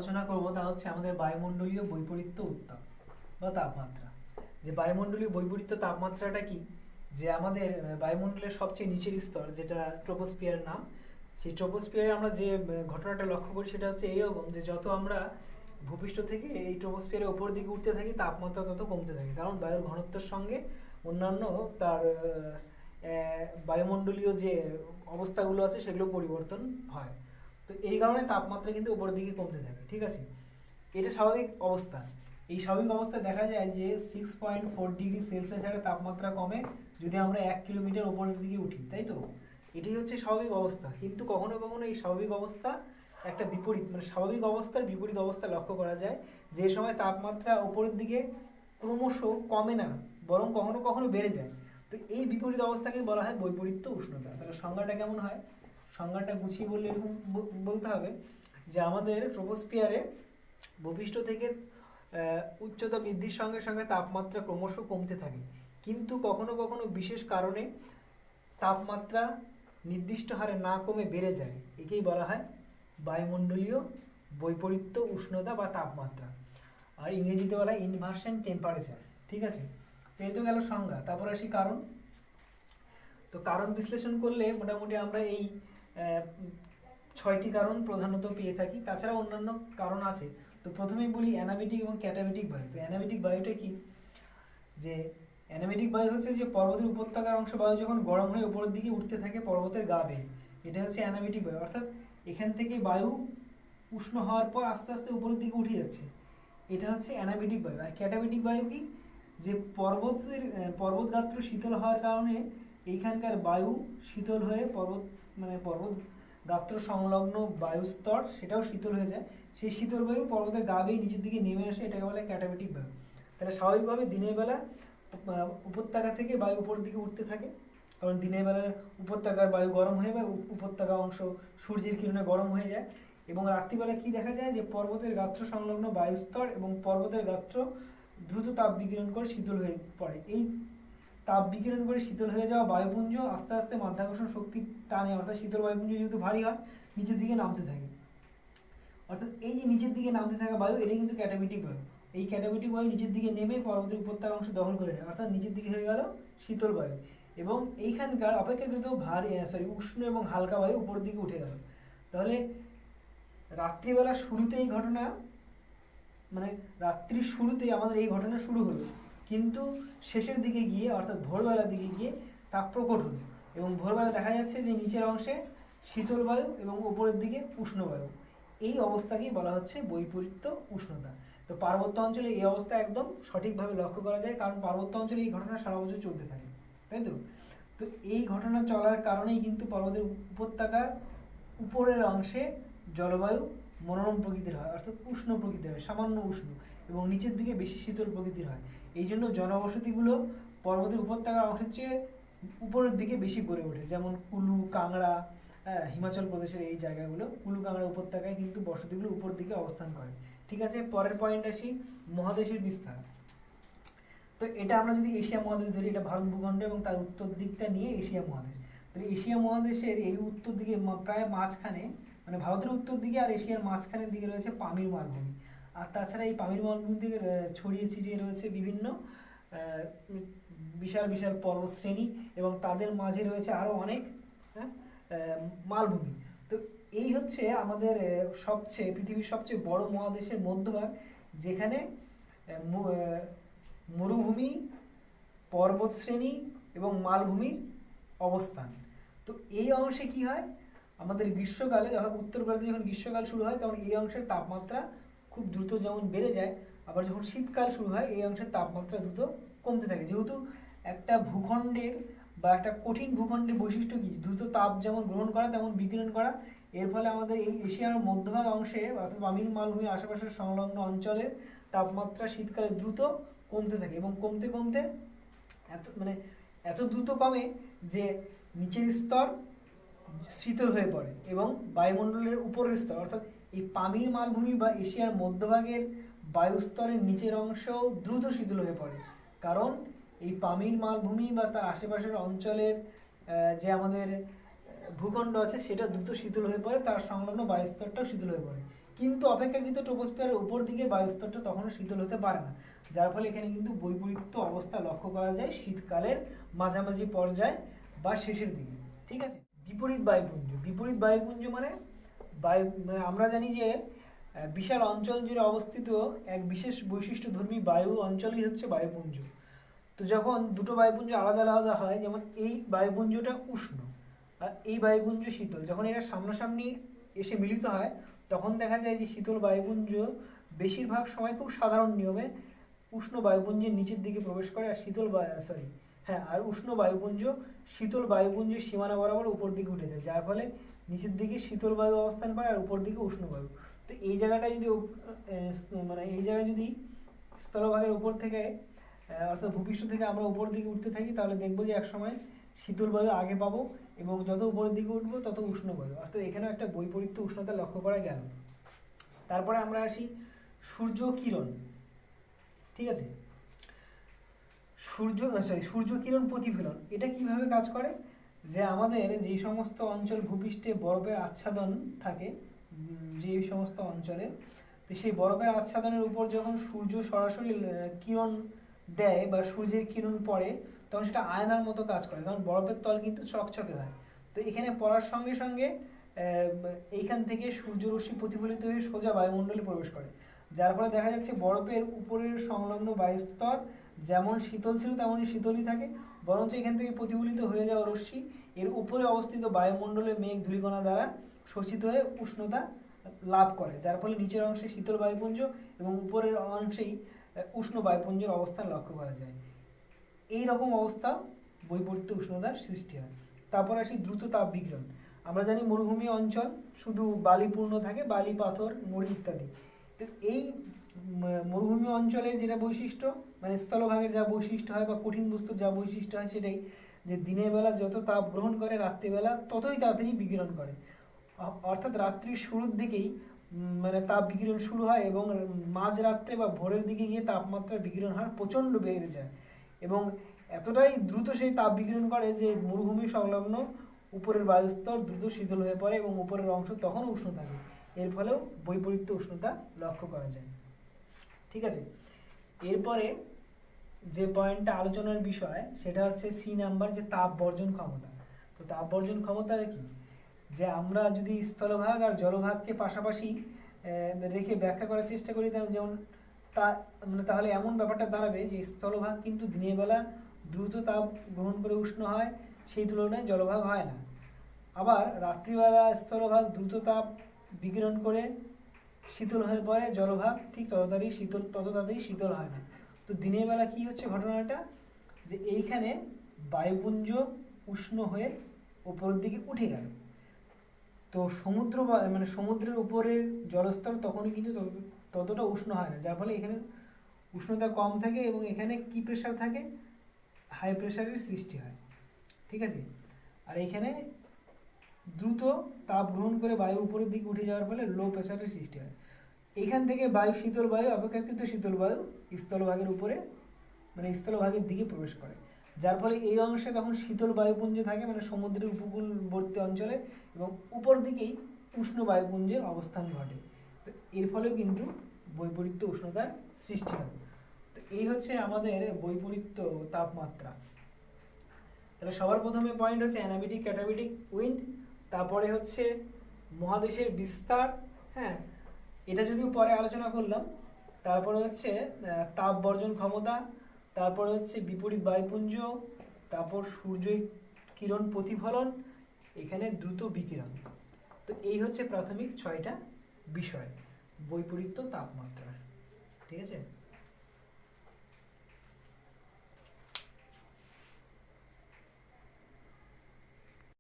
আলোচনা করব তা হচ্ছে আমাদের বায়ুমণ্ডলীয় বৈপরীত্য উত্তাপ বা তাপমাত্রা। যে বায়ুমণ্ডলীয় বৈপরীত্য তাপমাত্রাটা কি, যে আমাদের বায়ুমণ্ডলের সবচেয়ে নিচের স্তর যেটা ট্রোপোস্ফিয়ার নাম, সেই ট্রোপোস্ফিয়ারে আমরা যে ঘটনাটা লক্ষ্য করি সেটা হচ্ছে এইরকম যে যত আমরা ভূপৃষ্ঠ থেকে এই ট্রোপোস্ফিয়ারের উপর দিকে উঠতে থাকি তাপমাত্রা তত কমতে থাকে, কারণ বায়ুর ঘনত্বের সঙ্গে অন্যান্য তার বায়ুমণ্ডলীয় যে অবস্থাগুলো আছে সেগুলো পরিবর্তন হয়। তো এই কারণে তাপমাত্রা কিন্তু উপরের দিকে কমতে থাকে, ঠিক আছে। এটা স্বাভাবিক অবস্থা। এই স্বাভাবিক অবস্থায় দেখা যায় যে 6.4 ডিগ্রি সেলসিয়াস হারে তাপমাত্রা কমে যদি আমরা 1 কিলোমিটার উপরের দিকে উঠি, তাই তো। এটাই হচ্ছে স্বাভাবিক অবস্থা। কিন্তু কখনো কখনো এই স্বাভাবিক অবস্থা একটা বিপরীত, মানে স্বাভাবিক অবস্থার বিপরীত অবস্থা লক্ষ্য করা যায়, যে সময় তাপমাত্রা উপরের দিকে ক্রমশ কমে না, বরং কখনো কখনো বেড়ে যায়। তো এই বিপরীত অবস্থাকে বলা হয় বৈপরীত্য উষ্ণতা। তাহলে সংজ্ঞাটা কেমন হয়, সংজ্ঞাটা গুছিয়ে বললে এরকম বলতে হবে যে আমাদের ট্রোপোস্ফিয়ারে ভূপৃষ্ঠ থেকে উচ্চতা বৃদ্ধির সঙ্গে সঙ্গে তাপমাত্রা ক্রমশ কমতে থাকে, কিন্তু কখনো কখনো বিশেষ কারণে তাপমাত্রা নির্দিষ্ট হারে না কমে বেড়ে যায়। একেই বলা হয় বায়ুমণ্ডলীয় বৈপরীত্য উষ্ণতা বা তাপমাত্রা, আর ইংরেজিতে বলা হয় ইনভার্সন টেম্পারেচার, ঠিক আছে। তো এই তো গেল সংজ্ঞা। তারপর আসি কারণ। তো কারণ বিশ্লেষণ করলে মোটামুটি আমরা এই 6টি কারণ প্রধানত পেয়ে থাকি, তাছাড়া অন্যান্য কারণ আছে। তো প্রথমেই বলি অ্যানাবেটিক এবং ক্যাটাবেটিক বায়ু। তো অ্যানাবেটিক বায়ুটা কি, যে অ্যানাবেটিক বায়ু হচ্ছে যে পর্বতের উপত্যকার অংশ বায়ু যখন গরম হয়ে উপরের দিকে উঠতে থাকে পর্বতের গা বেয়ে, এটা হচ্ছে অ্যানাবেটিক বায়ু। অর্থাৎ এখান থেকে বায়ু উষ্ণ হওয়ার পর আস্তে আস্তে উপরের দিকে উঠে যাচ্ছে, এটা হচ্ছে অ্যানাবেটিক বায়ু। আর ক্যাটাবেটিক বায়ু কি, যে পর্বত গাত্র শীতল হওয়ার কারণে এইখানকার বায়ু শীতল হয়ে পর্বত গাত্র সংলগ্ন বায়ুস্তর সেটাও শীতল হয়ে যায়, সেই শীতল বায়ু পর্বতের গা বেয়ে নিচের দিকে নেমে আসে, এটাকে বলে ক্যাটাবেটিক বায়ু। তাহলে স্বাভাবিকভাবে দিনের বেলা উপত্যকা থেকে বায়ু উপরের দিকে উঠতে থাকে, কারণ দিনের বেলা উপত্যকার বায়ু গরম হয়ে বা উপত্যকা অংশ সূর্যের কিরণে গরম হয়ে যায়, এবং রাত্রিবেলা কি দেখা যায় যে পর্বতের গাত্র সংলগ্ন বায়ুস্তর এবং পর্বতের গাত্র দ্রুত তাপ বিকিরণ করে শীতল হয়ে পড়ে। এই তাপ বিকিরণ করে শীতল হয়ে যাওয়া বায়ুপুঞ্জ আস্তে আস্তে মাধ্যাকর্ষণ শক্তির টানে, অর্থাৎ শীতল বায়ুপুঞ্জ যেহেতু ভারী হয় নিচের দিকে নামতে থাকে। অর্থাৎ এই যে নিচের দিকে নামতে থাকা বায়ু, এটা কিন্তু ক্যাটাবেটিক বায়ু। এই ক্যাটাবেটিক বায়ু নিচের দিকে নেমে পর্বতের উপত্যকা অংশ দখল করে নেয়, অর্থাৎ নিচের দিকে হয়ে গেল শীতল বায়ু, এবং এইখানকার অপেক্ষাকৃত উষ্ণ এবং হালকা বায়ু উপরের দিকে উঠে গেল। তাহলে রাত্রিবেলা শুরুতে এই ঘটনা, মানে রাত্রির শুরুতেই আমাদের এই ঘটনা শুরু হলো, কিন্তু শেষের দিকে গিয়ে অর্থাৎ ভোরবেলার দিকে গিয়ে তাপ প্রকট হলো, এবং ভোরবেলা দেখা যাচ্ছে যে নিচের অংশে শীতল বায়ু এবং উপরের দিকে উষ্ণ বায়ু। এই অবস্থাকেই বলা হচ্ছে বৈপরীত্য উষ্ণতা। তো পার্বত্য অঞ্চলে এই অবস্থা একদম সঠিকভাবে লক্ষ্য করা যায়, কারণ পার্বত্য অঞ্চলে এই ঘটনা সারা বছর চলতে থাকে, তাই তো। তো এই ঘটনা চলার কারণেই কিন্তু পর্বতের উপত্যকার উপরের অংশে জলবায়ু মনোরম প্রকৃতির হয়, অর্থাৎ উষ্ণ প্রকৃতির হয়, সামান্য উষ্ণ, এবং নিচের দিকে বেশি শীতল প্রকৃতির হয়। এই জন্য জনবসতিগুলো পর্বতের উপত্যকার অংশের চেয়ে উপরের দিকে বেশি গড়ে ওঠে, যেমন কুলু, কাংড়া, হিমাচল প্রদেশের এই জায়গাগুলো, কুলু কাংড়া উপত্যকায় কিন্তু বসতিগুলো উপর দিকে অবস্থান করে, ঠিক আছে। পরের পয়েন্ট আসি, মহাদেশের বিস্তার। তো এটা আমরা যদি এশিয়া মহাদেশ ধরি, এটা ভারত ভূখণ্ড এবং তার উত্তর দিকটা নিয়ে এশিয়া মহাদেশ। তাহলে এশিয়া মহাদেশের এই উত্তর দিকে প্রায় মাঝখানে, মানে ভারতের উত্তর দিকে আর এশিয়ার মাঝখানের দিকে রয়েছে পামির মালভূমি, আর তাছাড়া এই পামির মালভূমি থেকে ছড়িয়ে ছিটিয়ে রয়েছে বিভিন্ন বিশাল বিশাল পর্বতশ্রেণী, এবং তাদের মাঝে রয়েছে আরও অনেক মালভূমি। তো এই হচ্ছে আমাদের পৃথিবীর সবচেয়ে বড় মহাদেশের মধ্যভাগ, যেখানে মরুভূমি, পর্বতশ্রেণী এবং মালভূমির অবস্থান। তো এই অংশে কি হয়, আমাদের গ্রীষ্মকালে যখন উত্তর ভারতে যখন গ্রীষ্মকাল শুরু হয় তখন এই অংশের তাপমাত্রা খুব দ্রুত যেমন বেড়ে যায়, আবার যখন শীতকাল শুরু হয় এই অংশের তাপমাত্রা দ্রুত কমতে থাকে। যেহেতু একটা ভূখণ্ডের বা একটা কঠিন ভূখণ্ডের বৈশিষ্ট্য কি, দ্রুত তাপ যেমন গ্রহণ করা তেমন বিকিরণ করা, এর ফলে আমাদের এই এশিয়ার মধ্যভাগ অংশে অর্থাৎ পামির মালভূমির আশেপাশের সংলগ্ন অঞ্চলের তাপমাত্রা শীতকালে দ্রুত কমতে থাকে, এবং কমতে কমতে এত দ্রুত কমে যে নিচের স্তর শীতল হয়ে পড়ে, এবং বায়ুমণ্ডলের উপরের স্তর অর্থাৎ এই পামির মালভূমি বা এশিয়ার মধ্যভাগের বায়ুস্তরের নিচের অংশও দ্রুত শীতল হয়ে পড়ে, কারণ এই পামির মালভূমি বা তার আশেপাশের অঞ্চলের যে আমাদের ভূখণ্ড আছে সেটা দ্রুত শীতল হয়ে পড়ে, তার সংলগ্ন বায়ুস্তরটাও শীতল হয়ে পড়ে। কিন্তু অপেক্ষাকৃত ট্রপোস্ফিয়ারের উপর দিকে বায়ুস্তরটা তখনও শীতল হতে পারে না, যার ফলে এখানে কিন্তু বৈপরীত্য অবস্থা লক্ষ্য করা যায় শীতকালের মাঝামাঝি পর্যায়ে বা শেষের দিকে। ঠিক আছে। বিপরীত বায়ুপুঞ্জ, বিপরীত বায়ুপুঞ্জ মানে আমরা জানি যে বিশাল অঞ্চল জুড়ে অবস্থিত এক বিশেষ বৈশিষ্ট্যধর্মী বায়ু অঞ্চলই হচ্ছে বায়ুপুঞ্জ। তো যখন দুটো বায়ুপুঞ্জ আলাদা আলাদা হয়, যেমন এই বায়ুপুঞ্জটা উষ্ণ আর এই বায়ুপুঞ্জ শীতল, যখন এরা সামনাসামনি এসে মিলিত হয় তখন দেখা যায় যে শীতল বায়ুপুঞ্জ বেশিরভাগ সময় খুব সাধারণ নিয়মে উষ্ণ বায়ুপুঞ্জের নিচের দিকে প্রবেশ করে, আর আর উষ্ণ বায়ুপুঞ্জ শীতল বায়ুপুঞ্জের সীমানা বরাবর উপর দিকে উঠে যায়, যার ফলে নিচের দিকে শীতল বায়ু অবস্থান করে আর উপর দিকে উষ্ণ বায়ু। তো এই জায়গাটা যদি এই জায়গায় যদি স্থলভাগের উপর থেকে অর্থাৎ ভূপৃষ্ঠ থেকে আমরা উপর দিকে উঠতে থাকি, তাহলে দেখবো যে একসময় শীতল বায়ু আগে পাবো এবং যত উপরের দিকে উঠবো তত উষ্ণ বায়ু, অর্থাৎ এখানেও একটা বৈপরীত্য উষ্ণতা লক্ষ্য করা গেল। তারপরে আমরা আসি সূর্য কিরণ। ঠিক আছে, সূর্য কিরণ প্রতিফলন, এটা কিভাবে কাজ করে? যে আমাদের যেই সমস্ত অঞ্চল ভূপৃষ্ঠে বরফের আচ্ছাদন থাকে, যে সমস্ত অঞ্চলে, তো সেই বরফের আচ্ছাদনের উপর যখন সূর্য সরাসরি কিরণ দেয় বা সূর্যের কিরণ পড়ে, তখন সেটা আয়নার মতো কাজ করে, কারণ বরফের তল কিন্তু চকচকে হয়। তো এখানে পড়ার সঙ্গে সঙ্গে এইখান থেকে সূর্যরশ্মি প্রতিফলিত হয়ে সোজা বায়ুমণ্ডলে প্রবেশ করে, যার ফলে দেখা যাচ্ছে বরফের উপরের সংলগ্ন বায়ুস্তর যেমন শীতল ছিল তেমনই শীতলই থাকে, বরঞ্চ এখান থেকে প্রতিফলিত হয়ে যাওয়া রশ্মি এর উপরে অবস্থিত বায়ুমণ্ডলে মেঘ ধূলিকণা দ্বারা শোষিত হয়ে উষ্ণতা লাভ করে, যার ফলে নিচের অংশে শীতল বায়ুপুঞ্জ এবং উপরের অংশেই উষ্ণ বায়ুপুঞ্জের অবস্থান লক্ষ্য করা যায়। এই রকম অবস্থা বৈপরীত্য উষ্ণতার সৃষ্টি হয়। তারপর আসি দ্রুত তাপ বিকিরণ। আমরা জানি মরুভূমি অঞ্চল শুধু বালিপূর্ণ থাকে, বালি, পাথর, নুড়ি ইত্যাদি। তো এই মরুভূমি অঞ্চলের যেটা বৈশিষ্ট্য, মানে স্থলভাগের যা বৈশিষ্ট্য হয় বা কঠিন বস্তুর যা বৈশিষ্ট্য হয়, সেটাই যে দিনের বেলা যত তাপ গ্রহণ করে রাত্রিবেলা ততই তাড়াতাড়ি বিকিরণ করে, অর্থাৎ রাত্রির শুরুর দিকেই মানে তাপ বিকিরণ শুরু হয় এবং মাঝরাত্রে বা ভোরের দিকে গিয়ে তাপমাত্রার বিকিরণ হার প্রচণ্ড বেড়ে যায় এবং এতটাই দ্রুত সেই তাপ বিকিরণ করে যে মরুভূমি সংলগ্ন উপরের বায়ুস্তর দ্রুত শীতল হয়ে পড়ে এবং উপরের অংশ তখনও উষ্ণ থাকে। এর ফলেও বৈপরীত্য উষ্ণতা লক্ষ্য করা যায়। ঠিক আছে, এরপরে যে পয়েন্টটা আলোচনার বিষয় সেটা হচ্ছে সি নাম্বার, যে তাপ বর্জন ক্ষমতা। তো তাপ বর্জন ক্ষমতা কি? যে আমরা যদি স্থলভাগ আর জলভাগকে পাশাপাশি রেখে ব্যাখ্যা করার চেষ্টা করি, যেমন তাহলে এমন ব্যাপারটা দাঁড়াবে যে স্থলভাগ কিন্তু দিনের বেলা দ্রুত তাপ গ্রহণ করে উষ্ণ হয়, সেই তুলনায় জলভাগ হয় না। আবার রাত্রিবেলা স্থলভাগ দ্রুত তাপ বিকিরণ করে শীতল হয়ে পড়ে, জলভাগ ঠিক তত তাড়াতাড়ি শীতল হয় না। তো দিনের বেলা কি হচ্ছে ঘটনাটা, যে এইখানে বায়ুপুঞ্জ উষ্ণ হয়ে উপরের দিকে উঠে গেল, তো সমুদ্রের উপরের জলস্তর তখনই কিন্তু ততটা উষ্ণ হয় না, যার ফলে এখানে উষ্ণতা কম থাকে এবং এখানে কি প্রেশার থাকে, হাই প্রেশারের সৃষ্টি হয়। ঠিক আছে, আর এখানে দ্রুত তাপ গ্রহণ করে বায়ু উপরের দিকে উঠে যাওয়ার ফলে লো প্রেশারের সৃষ্টি হয়। এখান থেকে শীতল বায়ু অপেক্ষাকৃত শীতল বায়ু স্থলভাগের উপরে মানে স্থলভাগের দিকে প্রবেশ করে, যার ফলে এই অংশে তখন শীতল বায়ুপুঞ্জ থাকে, মানে সমুদ্রের উপকূলবর্তী অঞ্চলে, এবং উপর দিকেই উষ্ণ বায়ুপুঞ্জের অবস্থান ঘটে। তো এর ফলেও কিন্তু বৈপরীত্য উষ্ণতার সৃষ্টি হয়। তো এই হচ্ছে আমাদের বৈপরীত্য তাপমাত্রা। তাহলে সবার প্রথমে পয়েন্ট হচ্ছে অ্যানাবেটিক ক্যাটাবেটিক উইন্ড, তারপরে হচ্ছে মহাদেশের বিস্তার, হ্যাঁ এটা যদিও পরে আলোচনা করলাম। তারপরে হচ্ছে তাপ বর্জন ক্ষমতা, তারপরে হচ্ছে বিপরীত বায়ুপুঞ্জ, তারপর সূর্য কিরণ প্রতিফলন, এখানে দ্রুত বিকিরণ। তো এই হচ্ছে প্রাথমিক 6টা বিষয় বৈপরীত্য তাপমাত্রা। ঠিক আছে।